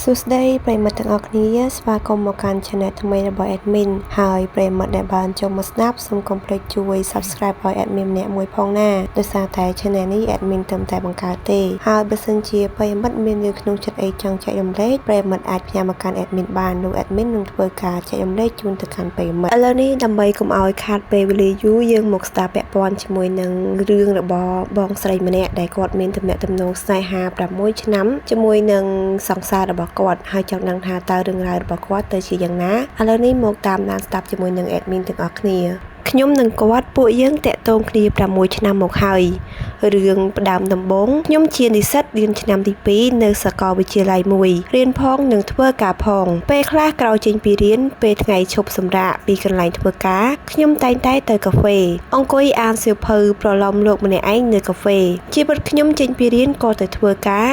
សួស្តីប្រិយមិត្តទាំងអស់គ្នាស្វាគមន៍មកកាន់ Channel ថ្មីរបស់ Admin ហើយប្រិយមិត្តដែលបានចូលមកស្ដាប់សូមកុំភ្លេចជួយ Subscribe ឲ្យ Admin ម្នាក់មួយផងណាដោយសារតែ Channel នេះ Admin ត្រឹមតែបង្កើតទេហើយបើសិនជាប្រិយមិត្តមាននៅក្នុងចិត្តអីចង់ចែករំលែកប្រិយមិត្តអាចផ្ញើមកកាន់ Admin បាននោះ Admin នឹងធ្វើការចែករំលែកជូនទៅកាន់ប្រិយមិត្តឥឡូវនេះដើម្បីកុំឲ្យខាតពេលវេលាយូរយើងមកស្ដាប់ពាក់ព័ន្ធជាមួយនឹងរឿងរបស់បងស្រីម្នាក់ដែលគាត់មានទំនាក់ទំនងស្នេហា6ឆ្នាំជាមួយនឹងសង្សាររបស់គាត់ហើយចង់ដឹងថាតើរឿងរ៉ាវរបស់គាត់ទៅជាយ៉ាងណាឥឡូវនេះមកតាមដានស្ដាប់ជាមួយនឹង Admin ទាំងអស់គ្នាខ្ញុំនឹងគាត់ពួកយើងតាក់ទងគ្នា6ឆ្នាំមកហើយរឿងផ្ដើមដំបូងខ្ញុំជានិស្សិតរៀនឆ្នាំទី2នៅសាកលវិទ្យាល័យមួយរៀនផងនិងធ្វើការផងពេលខ្លះក្រោយចេញពីរៀនពេលថ្ងៃឈប់សម្រាកពីកន្លែងធ្វើការខ្ញុំតែងតែទៅកាហ្វេអង្គុយអានសៀវភៅប្រឡំលោកម្នាក់ឯងនៅកាហ្វេជីវិតខ្ញុំចេញពីរៀនក៏ទៅធ្វើការ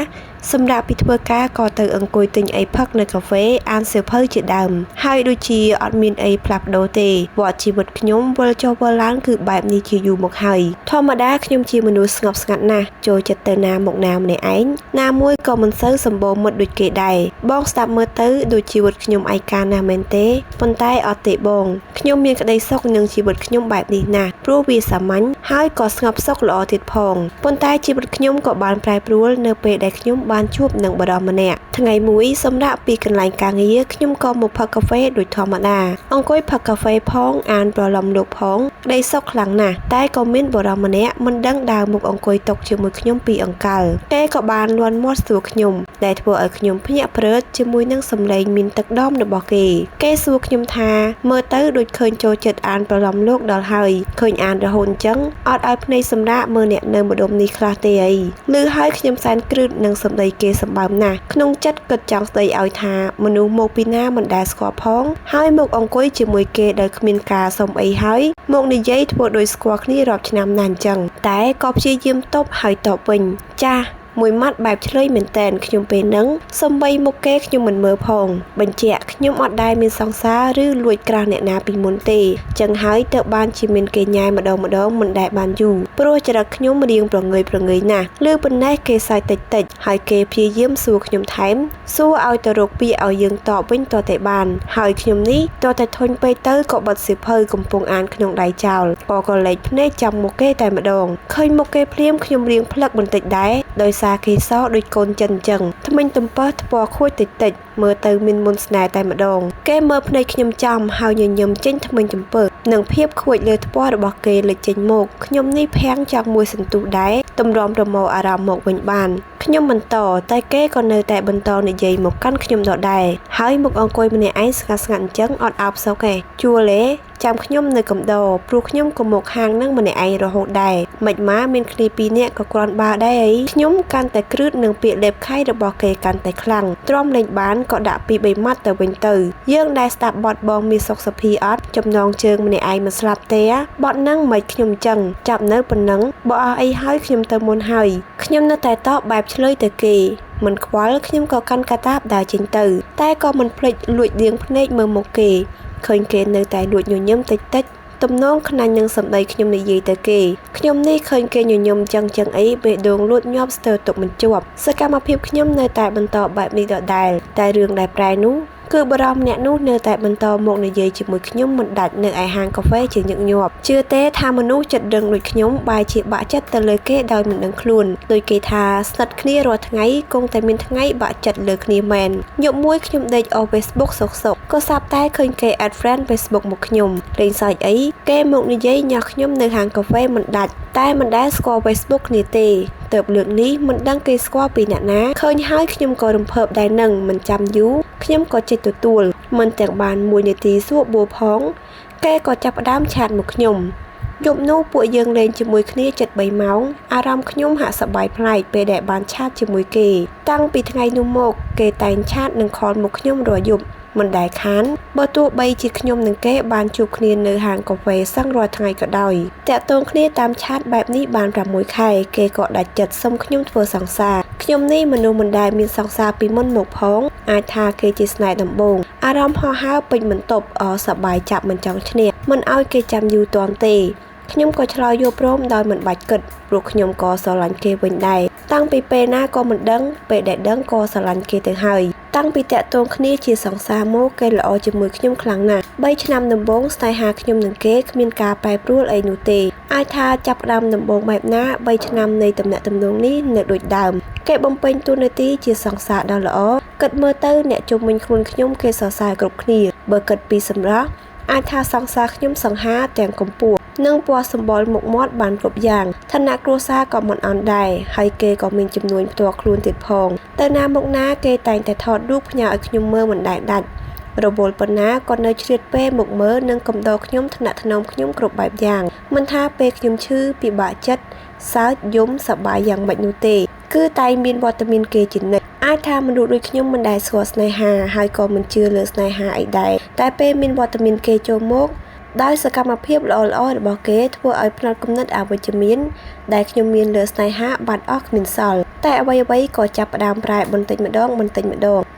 សម្រាប់ពីធ្វើការក៏ទៅអង្គុយទិញអីផឹកនៅកាហ្វេអានសៀវភៅជាដើមហើយដូចជាអត់មានអីផ្លាស់ប្ដូរទេវដ្តជីវិតខ្ញុំវិលចុះវិលឡើងគឺបែបនេះជាយូរមកហើយធម្មតាខ្ញុំជាមនុស្សស្ងប់ស្ងាត់ណាស់ចូលចិត្តទៅណាមកណាម្នាក់ឯងណាមួយក៏មិនសូវសម្បូរមិត្តដូចគេដែរបងស្ដាប់មើលទៅដូចជីវិតខ្ញុំឯកាណាស់មែនទេប៉ុន្តែអត់ទេបងខ្ញុំមានក្តីសុខនឹងជីវិតខ្ញុំបែបនេះណាស់ព្រោះវាសាមញ្ញហើយក៏ស្ងប់សុខល្អទៀតផងប៉ុន្តែជីវិតខ្ញុំក៏បានប្រែប្រួលនៅពេលដែលខ្ញុំបានជួបនឹងបរិសម្នាក់ថ្ងៃមួយសម្រាប់ពីកន្លែងការងារខ្ញុំក៏មកផឹកកាហ្វេដូចធម្មតាអង្គុយផឹកកាហ្វេផងអានប្រឡំលោកផងក្តីសុខខ្លាំងណាស់តែក៏មានបរិសម្នាក់មិនដឹងដើរមកអង្គុយតុជាមួយខ្ញុំពីអង្កលគេក៏បានលន់មាត់សួរខ្ញុំដែលធ្វើឲ្យខ្ញុំភ្ញាក់ព្រឺតជាមួយនឹងសម្លេងមានទឹកដមរបស់គេសួរខ្ញុំថាមើលទៅដូចឃើញចូលចិត្តអានប្រឡំលោកដល់ហើយឃើញអានរហូតអញ្ចឹងអត់ឲ្យភ្នែកសម្រាកមើលអ្នកនៅម្ដុំនេះខ្លះទេអីឮហើយខ្ញុំសែនគ្រឹតនឹងសម្ដីគេសម្បើមណាស់ក្នុងចិត្តគិតចង់ស្ដីឲ្យថាមនុស្សមកពីណាមិនដែលស្គាល់ផងហើយមកអង្គុយជាមួយគេដោយគ្មានការសុំអីហើយមកនិយាយធ្វើដូចស្គាល់គ្នារាប់ឆ្នាំណាស់អញ្ចឹងតែក៏ព្យាយាមតបហើយតបវិញចាស់មួយម៉ាត់បែបឆ្លើយមែនតែនខ្ញុំពេលហ្នឹងសំបីមុខគេខ្ញុំមិនមើលផងបញ្ជាក់ខ្ញុំអត់ដែលមានសង្សារឬលួចក្រាស់អ្នកណាពីមុនទេចឹងហើយទៅបានជាមានគេញ៉ែម្ដងមិនដែលបានយូរព្រោះចរិតខ្ញុំរៀងប្រងើយណាស់ឬប៉ុណ្ណេះគេសើចតិចហើយគេព្យាយាមសួរខ្ញុំថែមសួរឲ្យទៅរកពាក្យឲ្យយើងតបវិញតតែបានហើយខ្ញុំនេះតតែធុញពេកទៅក៏បិទសៀវភៅកំពុងអានក្នុងដៃចោលក៏លេចភ្នែកចាំមុខគេតែម្ដងឃើញមុខគេភ្លាមខ្ញុំរៀងផ្លឹកបន្តិចដែរដោយសារគេសដូចកូនចិនអញ្ចឹងថ្មិញទំពើថ្ពណ៌ខួចតិចមើលទៅមានមុនស្នេហ៍តែម្ដងគេមើលភ្នែកខ្ញុំចំហើយញញឹមចេញថ្មិញចំពើនិងភាពខួចលើថ្ពណ៌របស់គេលេចចេញមកខ្ញុំនេះភាំងចង់មួយសន្ទុះដែរតម្រាំប្រមោអារម្មណ៍មកវិញបានខ្ញុំបន្តតែគេក៏នៅតែបន្តនិយាយមកកាន់ខ្ញុំដដែលហើយមកអង្គុយម្នាក់ឯងស្ងាត់អញ្ចឹងអត់អោបសោកទេជួលទេចាំខ្ញុំនៅកំដរព្រោះខ្ញុំក៏មកហាងនឹងម្នាក់ឯងរហូតដែរមិនម៉ាមានគ្នា2នាក់ក៏គ្រាន់បើដែរអីខ្ញុំកាន់តែគ្រឹតនឹងពាក្យលេបខៃរបស់គេកាន់តែខ្លាំងទ្រាំលេងបានក៏ដាក់ពី3ម៉ាត់ទៅវិញទៅយើងដែលស្ដាប់បទបងមានសុខសភាអត់ចំណងជើងម្នាក់ឯងមិនស្លាប់ទេបទហ្នឹងមិនខ្ញុំចឹងចាប់នៅប៉ុណ្ណឹងបើអស់អីហើយខ្ញុំទៅមុនហើយខ្ញុំនៅតែតបបែបឆ្លើយទៅគេមិនខ្វល់ខ្ញុំក៏កាន់កាតាបដើរចេញទៅតែក៏មិនភ្លេចលួចដៀងភ្នែកមើលមុខគេឃើញគេនៅតែលួចញញឹមតិចទំនងខ្នាញ់នឹងសម្ដីខ្ញុំនិយាយទៅគេខ្ញុំនេះឃើញគេញញឹមចឹងអីបេះដូងលួចញាប់ស្ទើរទុកមិនជាប់សកម្មភាពខ្ញុំនៅតែបន្តបែបនេះដដែលតែរឿងដែលប្រែនោះគឺបរិមម្នាក់នោះនៅតែបន្តមកនិយាយជាមួយខ្ញុំមិនដាច់នៅឯហាងកាហ្វេជាញឹកញាប់ជឿទេថាមនុស្សចិត្តរឹងដូចខ្ញុំបែរជាបាក់ចិត្តទៅលើគេដោយមិនដឹងខ្លួនដូចគេថាស្និទ្ធគ្នារាល់ថ្ងៃគង់តែមានថ្ងៃបាក់ចិត្តលើគ្នាមែនយប់មួយខ្ញុំដេកអស់ Facebook សុកក៏សាប់តែឃើញគេ add friend Facebook មកខ្ញុំលេងសើចអីគេមកនិយាយញ៉ាំខ្ញុំនៅហាងកាហ្វេមិនដាច់តែមិនដែលស្គាល់ Facebook គ្នាទេទៅលើកនេះមិនដឹងគេស្គាល់ពីអ្នកណាឃើញហើយខ្ញុំក៏រំភើបដែរនឹងមិនចាំយូរខ្ញុំក៏ចិត្តទទួលមិនទាំងបាន1នាទីសួរបួផងគេក៏ចាប់ផ្ដើមឆាតមកខ្ញុំយប់នោះពួកយើងលេងជាមួយគ្នាជិត3ម៉ោងអារម្មណ៍ខ្ញុំហាក់សប្បាយប្លែកពេលដែលបានឆាតជាមួយគេតាំងពីថ្ងៃនោះមកគេតែងឆាតនិងខលមកខ្ញុំរាល់យប់មិនដែលខានបើទោះបីជាខ្ញុំនិងគេបានជួបគ្នានៅហាងកាហ្វេសឹងរាល់ថ្ងៃក៏ដោយតាក់ទងគ្នាតាមឆាតបែបនេះបាន6ខែគេក៏ដាច់ចិត្តសុំខ្ញុំធ្វើសង្សារខ្ញុំនេះមនុស្សមិនដែលមានសង្សារពីមុនមកផងអាចថាគេជាស្នេហ៍ដំបូងអារម្មណ៍ហោះហើរពេញបន្ទប់សប្បាយចាប់មិនចង់ឈ្នះមិនឲ្យគេចាំយូរទាន់ទេខ្ញុំក៏ឆ្លើយយកព្រមដោយមិនបាច់គិតព្រោះខ្ញុំក៏ស្រឡាញ់គេវិញដែរតាំងពីពេលណាក៏មិនដឹងពេលដែលដឹងក៏ស្រឡាញ់គេទៅហើយ តាំងពីតាក់ទងគ្នាជាសង្សារមកគេល្អជាមួយខ្ញុំខ្លាំងណាស់3ឆ្នាំដំបូងស្នេហាខ្ញុំនឹងគេគ្មានការប្រែប្រួលអីនោះទេអាចថាចាប់ផ្ដើមដំបូងបែបណា3ឆ្នាំនៃតំណែងទំនងនេះនៅដូចដើមគេបំពេញតួនាទីជាសង្សារដ៏ល្អគិតមើលទៅអ្នកជុំវិញខ្លួនខ្ញុំគេសរសើរគ្រប់គ្នាបើគិតពីសម្រស់អាចថាសង្សារខ្ញុំសង្ហាទាំងកម្ពស់និងពណ៌សម្បុរមុខមាត់បានគ្រប់យ៉ាងឋានៈគ្រួសារក៏មិនអន់ដែរហើយគេក៏មានចំនួនផ្ទាល់ខ្លួនទៀតផងទៅណាមកណាគេតែងតែថតរូបផ្ញើឲ្យខ្ញុំមើលមិនដែលដាច់រវល់ប៉ុណ្ណាក៏នៅជ្រៀតពេលមកមើលនិងកំដរខ្ញុំថ្នាក់ថ្នមខ្ញុំគ្រប់បែបយ៉ាងមិនថាពេលខ្ញុំឈឺពិបាកចិត្តសើចយំសប្បាយយ៉ាងម៉េចនោះទេគឺតែមានវត្តមានគេជានិច្ចអាចថាមនុស្សដូចខ្ញុំមិនដែលស្គាល់ស្នេហាហើយក៏មិនជឿលើស្នេហាអីដែរតែពេលមានវត្តមានគេចូលមកដោយសកម្មភាពល្អៗរបស់គេធ្វើឲ្យផ្នត់គំនិតអវិជ្ជមានដែលខ្ញុំមានលើស្នេហាបាត់អស់គ្មានសល់តែអ្វីៗក៏ចាប់ផ្ដើមប្រែបន្តិចម្ដង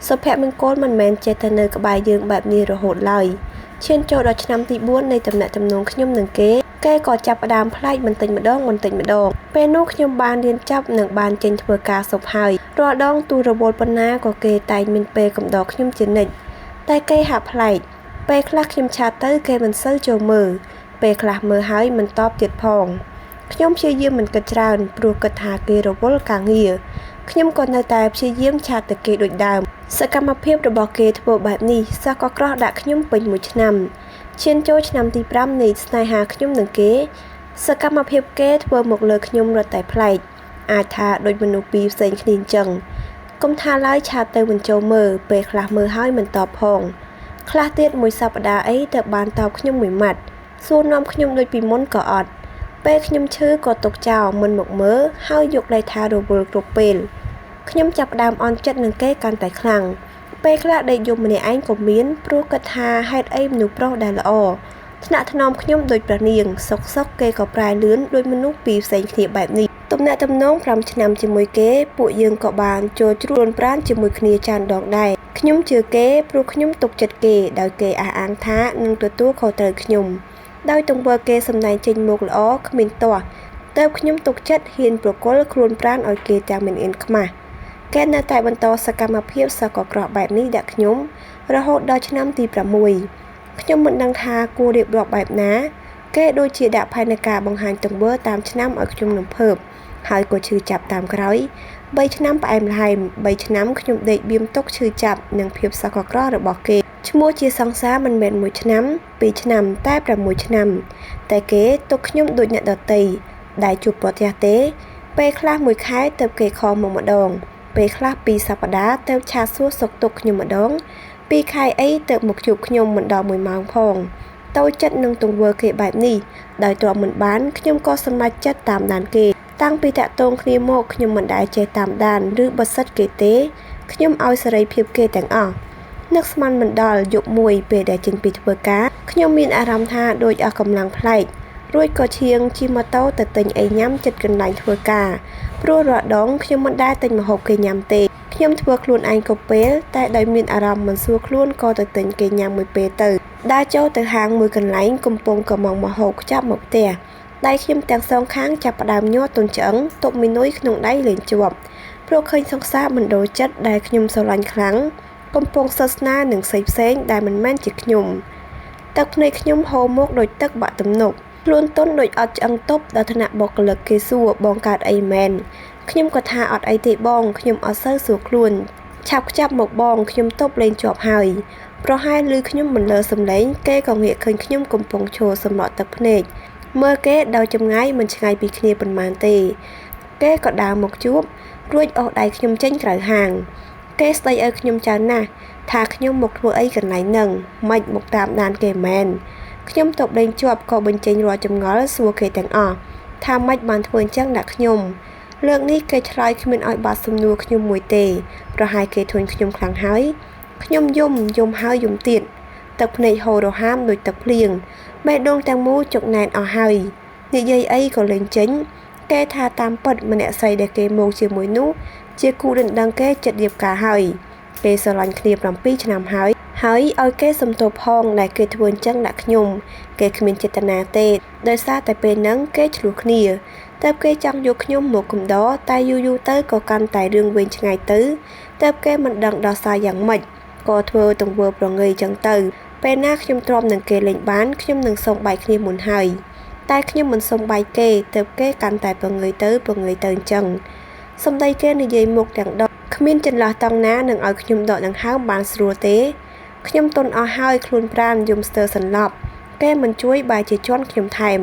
សុភមង្គលមិនមែនចេះតែនៅក្បែរយើងបែបនេះរហូតឡើយឈានចូលដល់ឆ្នាំទី4នៃតំណែងទំនងខ្ញុំនឹងគេក៏ចាប់ផ្ដើមផ្លែកបន្តិចម្ដងពេលនោះខ្ញុំបានរៀនចប់និងបានចេញធ្វើការសពហើយរាល់ដងទូរវល់ប៉ុណ្ណាក៏គេតែងមានពេលកំដរខ្ញុំជានិច្ចតែគេហាក់ប្លែកពេលខ្លះខ្ញុំឆាតទៅគេមិនសូវចូលមើលពេលខ្លះមើលហើយមិនតបទៀតផងខ្ញុំព្យាយាមមិនគិតច្រើនព្រោះគិតថាគេរវល់ការងារខ្ញុំក៏នៅតែព្យាយាមឆាតទៅគេដូចដើមសកម្មភាពរបស់គេធ្វើបែបនេះសោះក៏ក្រោះដាក់ខ្ញុំពេញមួយឆ្នាំឈានចូលឆ្នាំទី5នៃស្នេហាខ្ញុំនឹងគេសកម្មភាពគេធ្វើមកលើខ្ញុំរត់តែប្លែកអាចថាដូចមនុស្សពីរផ្សេងគ្នាអញ្ចឹងកុំថាឡើយឆាតទៅមិនចូលមើលពេលខ្លះមើលហើយមិនតបផងខ្លះទៀតមួយសប្តាហ៍អីទៅបានតបខ្ញុំមួយម៉ាត់សួរនាំខ្ញុំដូចពីមុនក៏អត់ពេលខ្ញុំឈឺក៏ទុកចោលមិនមកមើលហើយយកលេខថារវល់គ្រប់ពេលខ្ញុំចាប់ផ្ដើមអន់ចិត្តនឹងគេកាន់តែខ្លាំងពេលខ្លះដេកយំម្នាក់ឯងក៏មានព្រោះគិតថាហេតុអីមនុស្សប្រុសដែលល្អថ្នាក់ថ្នមខ្ញុំដូចព្រះនាងសុកគេក៏ប្រែលឿនដូចមនុស្សពីរផ្សេងគ្នាបែបនេះទំនាក់ទំនង5ឆ្នាំជាមួយគេពួកយើងក៏បានចូលជ្រួលប្រានជាមួយគ្នាច្រើនដងដែរខ្ញុំជឿគេព្រោះខ្ញុំទុកចិត្តគេដោយគេអះអាងថានឹងទទួលខុសត្រូវខ្ញុំដោយទង្វើគេសម្ដែងចេញមកល្អគ្មានទាស់ទើបខ្ញុំទុកចិត្តហ៊ានប្រគល់ខ្លួនប្រានឲ្យគេទាំងមិនអៀនខ្មាស់គេនៅតែបន្តសកម្មភាពសកលក្រក់បែបនេះដាក់ខ្ញុំរហូតដល់ឆ្នាំទី6ខ្ញុំមិនដឹងថាគួររៀបរាប់បែបណាគេដូចជាដាក់ផែនការបង្ហាញទង្វើតាមឆ្នាំឲ្យខ្ញុំរំភើបហើយក៏ឈឺចាប់តាមក្រោយ3ឆ្នាំផ្អែមល្ហែម3ឆ្នាំខ្ញុំដេកបៀមទុកឈឺចាប់នឹងភាពសកលក្រក់របស់គេឈ្មោះជាសង្សារមិនមែន1ឆ្នាំ2ឆ្នាំតែ6ឆ្នាំតែគេទុកខ្ញុំដូចអ្នកដតីដែលជួបប្រទះទេពេលខ្លះ1ខែទៅគេខលមកម្ដងពេលខ្លះ2សប្តាហ៍ទៅឆាសួរសុខទុក្ខខ្ញុំម្ដង2ខែអីទៅមកជួបខ្ញុំមិនដល់1ម៉ោងផងតូចចិត្តនឹងទង្វើគេបែបនេះដោយទ្រាំមិនបានខ្ញុំក៏សម្រេចចិត្តតាមដានគេតាំងពីតាក់ទងគ្នាមកខ្ញុំមិនដែលចេះតាមដានឬបិទសិតគេទេខ្ញុំឲ្យសេរីភាពគេទាំងអស់នឹកស្មានមិនដល់យប់មួយពេលដែលចេញពីធ្វើការខ្ញុំមានអារម្មណ៍ថាដូចអស់កម្លាំងប្លែករួចក៏ឈៀងជិះម៉ូតូទៅទិញអីញ៉ាំចិត្តកន្លែងធ្វើការព្រោះរាល់ដងខ្ញុំមិនដែលទិញម្ហូបគេញ៉ាំទេខ្ញុំធ្វើខ្លួនឯងក៏ពេលតែដោយមានអារម្មណ៍មិនស្រួលខ្លួនក៏ទៅទិញគេញ៉ាំមួយពេលទៅដើរចូលទៅហាងមួយកន្លែងកំពុងកំងម្ហូបខ្ចាប់មកផ្ទះដៃខ្ញុំទាំងសងខាងចាប់ផ្ដើមញ័រទន់ឆ្អឹងទប់មីនុយក្នុងដៃលេងជាប់ព្រោះឃើញសង្សារបណ្ដូលចិត្តដែលខ្ញុំស្រឡាញ់ខ្លាំងកំពុងសើស្នានឹងផ្សេងដែលមិនមែនជាខ្ញុំទឹកភ្នែកខ្ញុំហូរមកដូចទឹកបាក់ទំនប់ខ្លួនទន់ដូចអត់ឆ្អឹងទប់ដល់ថ្នាក់បុគ្គលិកគេសួរបងកើតអីមែនខ្ញុំក៏ថាអត់អីទេបងខ្ញុំអត់សូវស្រួលខ្លួនឆាប់ខ្ចាប់មកបងខ្ញុំទប់លេងជាប់ហើយប្រហែលឮខ្ញុំមិនលើសំឡេងគេក៏ងាកឃើញខ្ញុំកំពុងឈរសម្រក់ទឹកភ្នែកមើលគេដោយចម្ងាយមិនឆ្ងាយពីគ្នាប៉ុន្មានទេគេក៏ដើរមកជួបរួចអូសដៃខ្ញុំចេញក្រៅហាងគេស្ដីឲ្យខ្ញុំច្រើនណាស់ថាខ្ញុំមកធ្វើអីកន្លែងហ្នឹងមិនមកតាមដានគេមែនខ្ញុំទប់លេងជាប់ក៏បញ្ចេញរាល់ចម្ងល់សួរគេទាំងអស់ថាម៉េចបានធ្វើអញ្ចឹងដាក់ខ្ញុំលើកនេះគេឆ្លើយគ្មានឲ្យបាត់សំណួរខ្ញុំមួយទេប្រហែលគេធុញខ្ញុំខ្លាំងហើយខ្ញុំយំហើយយំទៀតទឹកភ្នែកហូររហាមដូចទឹកភ្លៀងបេះដូងទាំងមូលជុកណែនអស់ហើយនិយាយអីក៏លេងចេញគេថាតាមពិតម្នាក់ស្រីដែលគេមកជាមួយនោះជាគូដណ្ដឹងគេចិត្តរៀបការហើយគេស្រឡាញ់គ្នា7ឆ្នាំហើយឲ្យគេសំទោសផងដែលគេធ្វើអញ្ចឹងដាក់ខ្ញុំគេគ្មានចេតនាទេដោយសារតែពេលហ្នឹងគេឆ្លោះគ្នា តើបគេចង់យកខ្ញុំមកកំដរតែយូរទៅក៏កាន់តែរឿងវែងឆ្ងាយទៅតើបគេមិនដឹងដោះស្រាយយ៉ាងម៉េចក៏ធ្វើទង្វើប្រងើយចឹងទៅពេលណាខ្ញុំទ្រាំនឹងគេលេងបានខ្ញុំនឹងសូមបាយគ្នាមុនហើយតែខ្ញុំមិនសូមបាយគេទើបគេកាន់តែប្រងើយទៅអញ្ចឹងសម្ដីគេនិយាយមុខទាំងដកគ្មានចន្លោះតង់ណានឹងឲ្យខ្ញុំដកដង្ហើមបានស្រួលទេខ្ញុំទន់អស់ហើយខ្លួនប្រាណយំស្ទើរសន្លប់គេមិនជួយបាយជាជន់ខ្ញុំថែម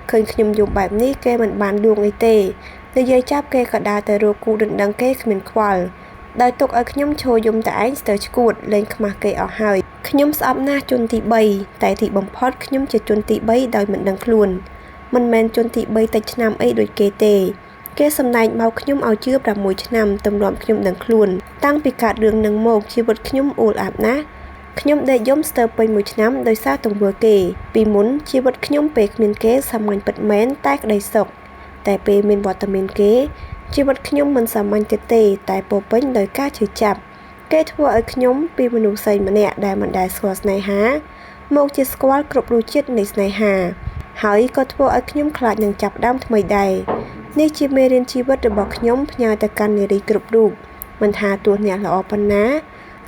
ឃើញខ្ញុំយំបែបនេះគេមិនបានលួងអីទេនិយាយចាប់គេក៏ដើរទៅរកគូដណ្ដឹងគេគ្មានខ្វល់ដោយទុកឲ្យខ្ញុំឈរយំតែឯងស្ទើរឈួតលែងខ្មាស់គេអស់ហើយខ្ញុំស្អប់ណាស់ជនទី3តែទីបំផុតខ្ញុំជាជនទី3ដោយមិនដឹងខ្លួនមិនមែនជនទី3តិចឆ្នាំអីដូចគេទេគេសម្ដែងមកខ្ញុំឲ្យជឿ6ឆ្នាំទម្រាំខ្ញុំដឹងខ្លួនតាំងពីកើតរឿងនឹងមកជីវិតខ្ញុំអួលអាប់ណាស់ខ្ញុំដេកយំស្ទើរពេញ1ឆ្នាំដោយសារទង្វើគេពីមុនជីវិតខ្ញុំពេលគ្មានគេសាមញ្ញពិតមែនតែក្តីសុខតែពេលមានវត្តមានគេជីវិតខ្ញុំមិនសាមញ្ញទេតែពោពេញដោយការឈឺចាប់គេធ្វើឲ្យខ្ញុំពីមនុស្សស្រីម្នាក់ដែលមិនដែលស្គាល់ស្នេហាមកជាស្គាល់គ្រប់រសជាតិនៃស្នេហាហើយក៏ធ្វើឲ្យខ្ញុំខ្លាចនឹងចាប់ដើមថ្មីដែរនេះជាមេរៀនជីវិតរបស់ខ្ញុំផ្ញើទៅកាន់នារីគ្រប់រូបមិនថាទោះអ្នកល្អប៉ុណ្ណា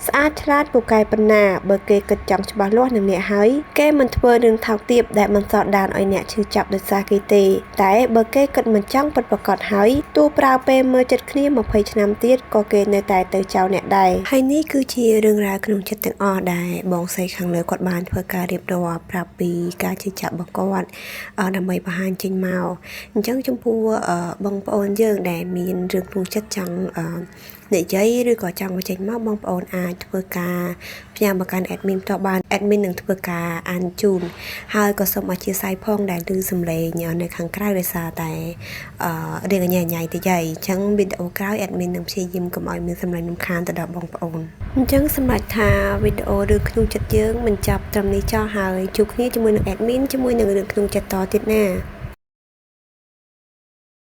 ស្អាតឆ្លាតពូកែប៉ុណ្ណាបើគេគិតចង់ច្បាស់លាស់នឹងអ្នកហើយគេមិនធ្វើរឿងថោកទាបដែលមិនសល់ដានឲ្យអ្នកឈឺចាប់ដោយសារគេទេតែបើគេគិតមិនចង់ពិតប្រាកដហើយទោះប្រើពេលមើលចិត្តគ្នា20ឆ្នាំទៀតក៏គេនៅតែទៅចោលអ្នកដែរហើយនេះគឺជារឿងរ៉ាវក្នុងចិត្តទាំងអស់ដែលបងស្រីខាងលើគាត់បានធ្វើការរៀបរាប់ប្រាប់ពីការឈឺចាប់របស់គាត់ដើម្បីបង្ហាញចេញមកអញ្ចឹងចំពោះបងប្អូនយើងដែលមានរឿងក្នុងចិត្តចង់និយាយឬក៏ចង់បញ្ចេញមកបងប្អូនអាចធ្វើការផ្ញើមកកាន់ admin ផ្ទាល់បាន admin នឹងធ្វើការអានជូនហើយក៏សូមអធិស្ឋានផងដែលឮសំឡេងនៅខាងក្រៅដោយសារតែរៀងញ៉ៃតិចហើយអញ្ចឹងវីដេអូក្រោយ admin នឹងព្យាយាមកុំឲ្យមានសំឡេងរំខានទៅដល់បងប្អូនអញ្ចឹងសម្រាប់ថាវីដេអូរឿងក្នុងចិត្តយើងមិនចាប់ត្រឹមនេះចោលហើយជួបគ្នាជាមួយនឹង admin ជាមួយនឹងរឿងក្នុងចិត្តតទៀតណា